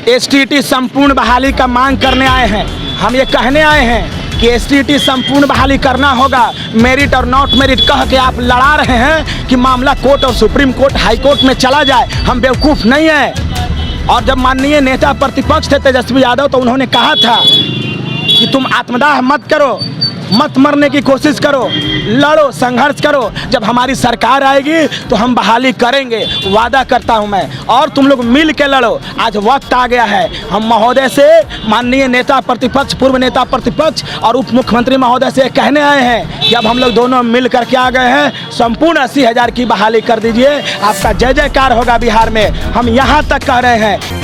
STT संपूर्ण बहाली का मांग करने आए हैं। हम ये कहने आए हैं कि एसटीटी संपूर्ण बहाली करना होगा। मेरिट और नॉट मेरिट कह के आप लड़ा रहे हैं कि मामला कोर्ट और सुप्रीम कोर्ट हाई कोर्ट में चला जाए। हम बेवकूफ़ नहीं हैं। और जब माननीय नेता प्रतिपक्ष थे तेजस्वी यादव, तो उन्होंने कहा था कि तुम आत्मदाह मत करो, मत मरने की कोशिश करो, लड़ो, संघर्ष करो। जब हमारी सरकार आएगी तो हम बहाली करेंगे, वादा करता हूं मैं। और तुम लोग मिल के लड़ो। आज वक्त आ गया है। हम महोदय से, माननीय नेता प्रतिपक्ष, पूर्व नेता प्रतिपक्ष और उप मुख्यमंत्री महोदय से कहने आए हैं कि अब हम लोग दोनों मिल करके आ गए हैं। संपूर्ण 80,000 की बहाली कर दीजिए। आपका जय जयकार होगा बिहार में। हम यहाँ तक कह रहे हैं।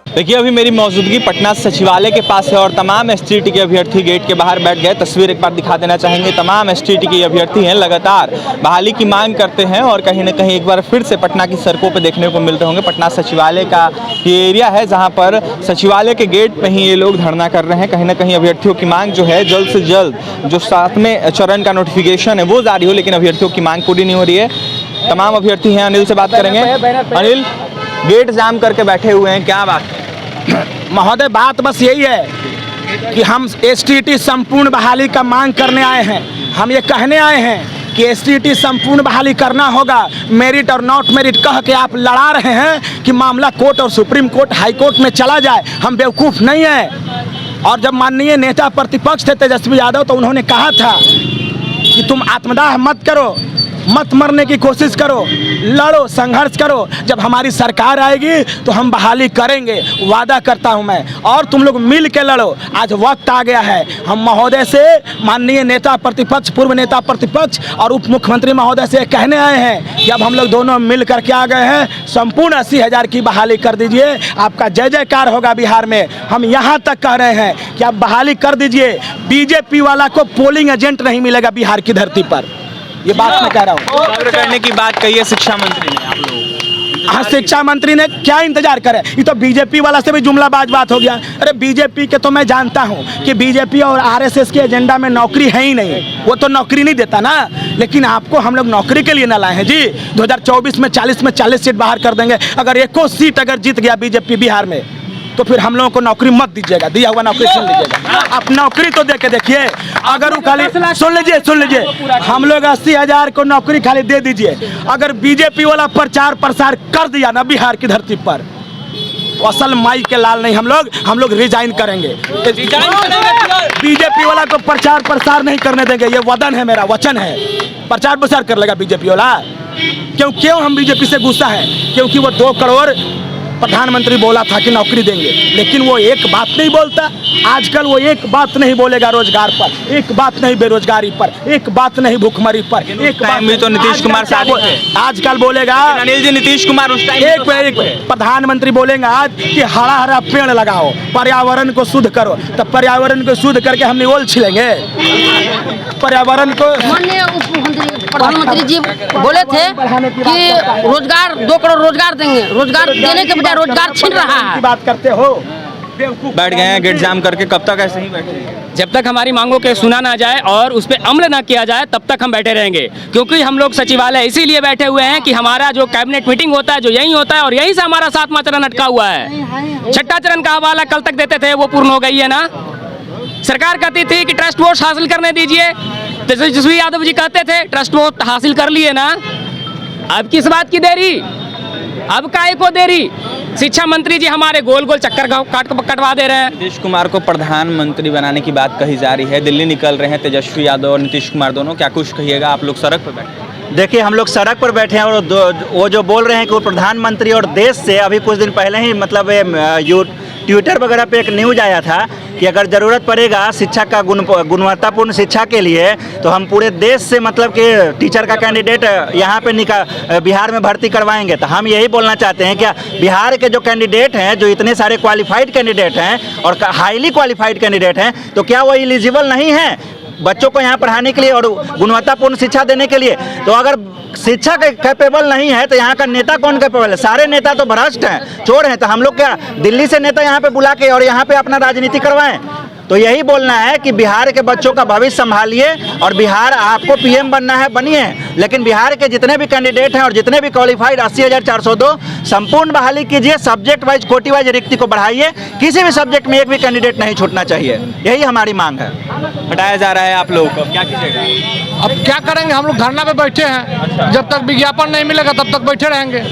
देखिए, अभी मेरी मौजूदगी पटना सचिवालय के पास है और तमाम एसटीटी के अभ्यर्थी गेट के बाहर बैठ गए। तस्वीर एक बार दिखा देना चाहेंगे। तमाम एसटीटी के अभ्यर्थी हैं, लगातार बहाली की मांग करते हैं और कहीं ना कहीं एक बार फिर से पटना की सड़कों पे देखने को मिलते होंगे। पटना सचिवालय का ये एरिया है जहां पर सचिवालय के गेट पे ही ये लोग धरना कर रहे हैं। कहीं ना कहीं अभ्यर्थियों की मांग जो है जल्द से जल्द जो 7वें चरण का नोटिफिकेशन है वो जारी हो, लेकिन अभ्यर्थियों की मांग पूरी नहीं हो रही है। तमाम अभ्यर्थी हैं, अनिल से बात करेंगे। अनिल, गेट जाम करके बैठे हुए हैं, क्या बात है? महोदय, बात बस यही है कि हम एसटीटी संपूर्ण बहाली का मांग करने आए हैं। हम ये कहने आए हैं कि एसटीटी संपूर्ण बहाली करना होगा। मेरिट और नॉट मेरिट कह के आप लड़ा रहे हैं कि मामला कोर्ट और सुप्रीम कोर्ट हाई कोर्ट में चला जाए। हम बेवकूफ़ नहीं हैं। और जब माननीय नेता प्रतिपक्ष थे तेजस्वी यादव, तो उन्होंने कहा था कि तुम आत्मदाह मत करो, मत मरने की कोशिश करो, लड़ो, संघर्ष करो। जब हमारी सरकार आएगी तो हम बहाली करेंगे, वादा करता हूं मैं। और तुम लोग मिल के लड़ो। आज वक्त आ गया है। हम महोदय से, माननीय नेता प्रतिपक्ष, पूर्व नेता प्रतिपक्ष और उप मुख्यमंत्री महोदय से कहने आए हैं कि अब हम लोग दोनों मिल करके आ गए हैं। संपूर्ण 80,000 की बहाली कर दीजिए। आपका जय जयकार होगा बिहार में। हम यहाँ तक कह रहे हैं कि आप बहाली कर दीजिए। बीजेपी वाला को पोलिंग एजेंट नहीं मिलेगा बिहार की धरती पर। ये बात मैं कह रहा हूँ। करने की बात कही है शिक्षा मंत्री ने आप लोग। हाँ, शिक्षा मंत्री ने क्या इंतजार करे? ये तो बीजेपी वाला से भी जुमलाबाज बात हो गया। अरे बीजेपी के तो मैं जानता हूँ कि बीजेपी और आरएसएस के एजेंडा में नौकरी है ही नहीं। वो तो नौकरी नहीं देता ना। लेकिन आपको हम लोग नौकरी के लिए ना लाए हैं जी। 2024 में 40 सीट बाहर कर देंगे। अगर एको सीट अगर जीत गया बीजेपी बिहार में, तो फिर हम लोगों को नौकरी मत दीजिएगा। दिया हुआ नौकरी छीन लीजिएगा। आप नौकरी तो दे के देखिए। अगर वो खाली सुन लीजिए, हम लोग 80,000 को नौकरी खाली दे दीजिए। अगर बीजेपी वाला प्रचार प्रसार कर दिया ना बिहार की धरती पर, तो असल माई के लाल नहीं, हम लोग रिजाइन करेंगे। बीजेपी वाला को प्रचार प्रसार नहीं करने देंगे। ये वचन है, मेरा वचन है। प्रचार प्रसार कर लेगा बीजेपी वाला। क्यों हम बीजेपी से गुस्सा है? क्योंकि वो 2 करोड़ प्रधानमंत्री बोला था कि नौकरी देंगे, लेकिन वो एक बात नहीं बोलता। आजकल वो एक बात नहीं बोलेगा रोजगार पर, एक बात नहीं बेरोजगारी पर, एक बात नहीं भूखमरी पर, एक बात भी तो नीतीश कुमार आजकल बोलेगा। अनिल जी, नीतीश कुमार उस टाइम एक प्रधानमंत्री बोलेंगे आज कि हरा हरा पेड़ लगाओ, पर्यावरण को शुद्ध करो। तब पर्यावरण को शुद्ध करके हम निगोल छिलेंगे पर्यावरण को? प्रधानमंत्री जी बोले थे कि रोजगार 2 करोड़ रोजगार देंगे। रोजगार देने के बजाय रोजगार छीन रहा है। बात करते हो। बैठ गए हैं गेट जाम करके। कब तक ऐसे ही बैठे? जब तक हमारी मांगों के सुना ना जाए और उस पर अमल ना किया जाए तब तक हम बैठे रहेंगे। क्योंकि हम लोग सचिवालय इसीलिए बैठे हुए हैं कि हमारा जो कैबिनेट मीटिंग होता है जो यहीं होता है और यहीं से हमारा 7वां चरण अटका हुआ है। 6ठा चरण का हवाला कल तक देते थे, वो पूर्ण हो गई है ना। सरकार कहती थी कि ट्रस्ट वोट हासिल करने दीजिए। तेजस्वी यादव जी कहते थे ट्रस्ट वोट हासिल कर लिए ना। अब किस बात की देरी? अब काहे को देरी? शिक्षा मंत्री जी हमारे गोल गोल चक्कर कटवा दे रहे हैं। नीतीश कुमार को प्रधानमंत्री बनाने की बात कही जा रही है। दिल्ली निकल रहे हैं तेजस्वी यादव और नीतीश कुमार दोनों। क्या कुछ कहिएगा? आप लोग सड़क पर बैठे? देखिए, हम लोग सड़क पर बैठे हैं और वो जो बोल रहे हैं कि वो प्रधानमंत्री और देश से अभी कुछ दिन पहले ही मतलब ट्विटर वगैरह पे एक न्यूज़ आया था कि अगर ज़रूरत पड़ेगा शिक्षा का गुणवत्तापूर्ण शिक्षा के लिए तो हम पूरे देश से मतलब कि टीचर का कैंडिडेट यहाँ पे बिहार में भर्ती करवाएंगे। तो हम यही बोलना चाहते हैं क्या बिहार के जो कैंडिडेट हैं, जो इतने सारे क्वालिफाइड कैंडिडेट हैं और हाईली क्वालिफाइड कैंडिडेट हैं, तो क्या वो एलिजिबल नहीं हैं बच्चों को यहाँ पढ़ाने के लिए और गुणवत्तापूर्ण शिक्षा देने के लिए? तो अगर शिक्षा कैपेबल नहीं है तो यहाँ का नेता कौन कैपेबल है? सारे नेता तो भ्रष्ट हैं, चोर हैं। तो हम लोग क्या दिल्ली से नेता यहाँ पे बुला के और यहाँ पे अपना राजनीति करवाएं? तो यही बोलना है कि बिहार के बच्चों का भविष्य संभालिए और बिहार आपको पीएम बनना है बनिए, लेकिन बिहार के जितने भी कैंडिडेट हैं और जितने भी क्वालिफाइड 80,402 संपूर्ण बहाली कीजिए, सब्जेक्ट वाइज कोटी वाइज रिक्ति को बढ़ाइए, किसी भी सब्जेक्ट में एक भी कैंडिडेट नहीं छूटना चाहिए, यही हमारी मांग है। हटाया जा रहा है आप लोगों को, क्या कीजिएगा? अब क्या करेंगे, हम लोग धरना पे बैठे हैं, जब तक विज्ञापन नहीं मिलेगा तब तक बैठे रहेंगे।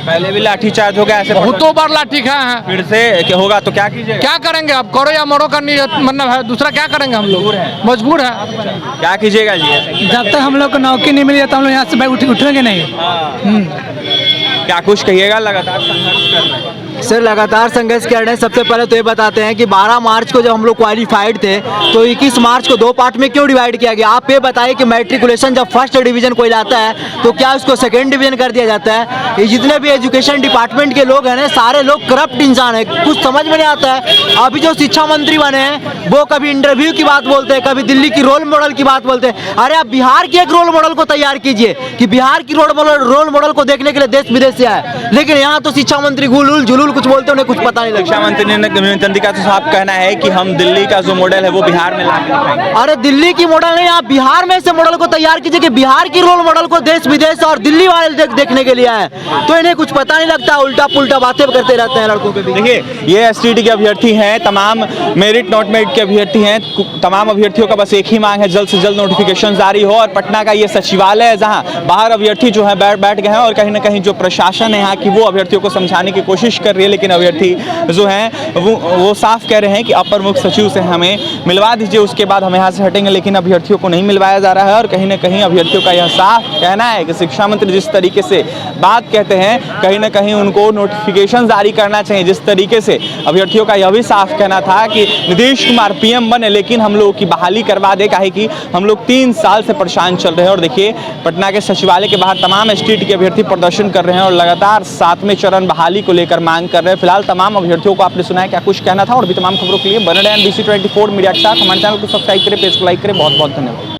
पहले भी लाठीचार्ज हो गया ऐसे, बहुतों बार लाठी खाए हैं, फिर से क्या होगा तो क्या कीजिएगा? क्या करेंगे, अब करो या मरो का मतलब है, दूसरा क्या करेंगे, हम लोग मजबूर है। क्या कीजिएगा जी? जब तक हम लोग को नौकरी नहीं मिली तो हम लोग यहाँ से उठेंगे नहीं। क्या कुछ कहिएगा? लगातार संघर्ष कर रहे हैं सर, लगातार संघर्ष कर रहे हैं। सबसे पहले तो ये बताते हैं कि 12 मार्च को जब हम लोग क्वालिफाइड थे तो 21 मार्च को 2 पार्ट में क्यों डिवाइड किया गया? आप ये बताइए कि मैट्रिकुलेशन जब फर्स्ट डिवीजन कोई लाता है तो क्या उसको सेकेंड डिवीजन कर दिया जाता है? ये जितने भी एजुकेशन डिपार्टमेंट के लोग हैं ना, सारे लोग करप्ट इंसान है, कुछ समझ में नहीं आता है। अभी जो शिक्षा मंत्री बने हैं वो कभी इंटरव्यू की बात बोलते हैं, कभी दिल्ली की रोल मॉडल की बात बोलते हैं। अरे आप बिहार के एक रोल मॉडल को तैयार कीजिए कि बिहार की रोल मॉडल को देखने के लिए देश विदेश से आए, लेकिन यहाँ तो शिक्षा मंत्री गुलूल जुलूल कुछ बोलते उन्हें कुछ पता नहीं लगता। शिक्षा मंत्री चंद्रिका तो साहब कहना है कि हम दिल्ली का जो मॉडल है वो बिहार में लाके दिखाएंगे। अरे दिल्ली की मॉडल नहीं, आप बिहार में से मॉडल को तैयार कीजिए कि बिहार की रोल मॉडल को देश विदेश और दिल्ली वाले देखने के लिए आए, तो इन्हें कुछ पता नहीं लगता, उल्टा पुल्टा बातें करते रहते हैं लड़कों के बीच। देखिए, ये एसटीटी के अभ्यर्थी हैं, तमाम मेरिट नॉट मेरिट के अभ्यर्थी हैं। तमाम अभ्यर्थियों का बस एक ही मांग है, जल्द से जल्द नोटिफिकेशन जारी हो। और पटना का ये सचिवालय है जहां बाहर अभ्यर्थी जो है बैठ गए हैं और कहीं ना कहीं जो प्रशासन है यहाँ की वो अभ्यर्थियों को समझाने की कोशिश कर रही है, लेकिन अभ्यर्थी जो हैं वो साफ कह रहे हैं कि अपर मुख्य सचिव से हमें मिलवा दीजिए, उसके बाद हम यहाँ से हटेंगे, लेकिन अभ्यर्थियों को नहीं मिलवाया जा रहा है। और कहीं ना कहीं अभ्यर्थियों का यह साफ कहना है कि शिक्षा मंत्री जिस तरीके से बात कहते हैं, कहीं ना कहीं उनको नोटिफिकेशन जारी करना चाहिए। जिस तरीके से अभ्यर्थियों का यह भी साफ कहना था कि नीतीश कुमार पीएम बने लेकिन हम लोगों की बहाली करवा दे, काहे कि हम लोग 3 साल से परेशान चल रहे हैं। और देखिए, पटना के सचिवालय के बाहर तमाम एसटीटी के अभ्यर्थी प्रदर्शन कर रहे हैं और लगातार 7वें चरण बहाली को लेकर मांग कर रहे हैं। फिलहाल तमाम अभ्यर्थियों को आपने सुना है क्या कुछ कहना था, और भी तमाम खबरों के लिए बने रहें NBC 24 मीडिया के साथ। हमारे चैनल को सब्सक्राइब करें, पेज को लाइक करें। बहुत बहुत धन्यवाद।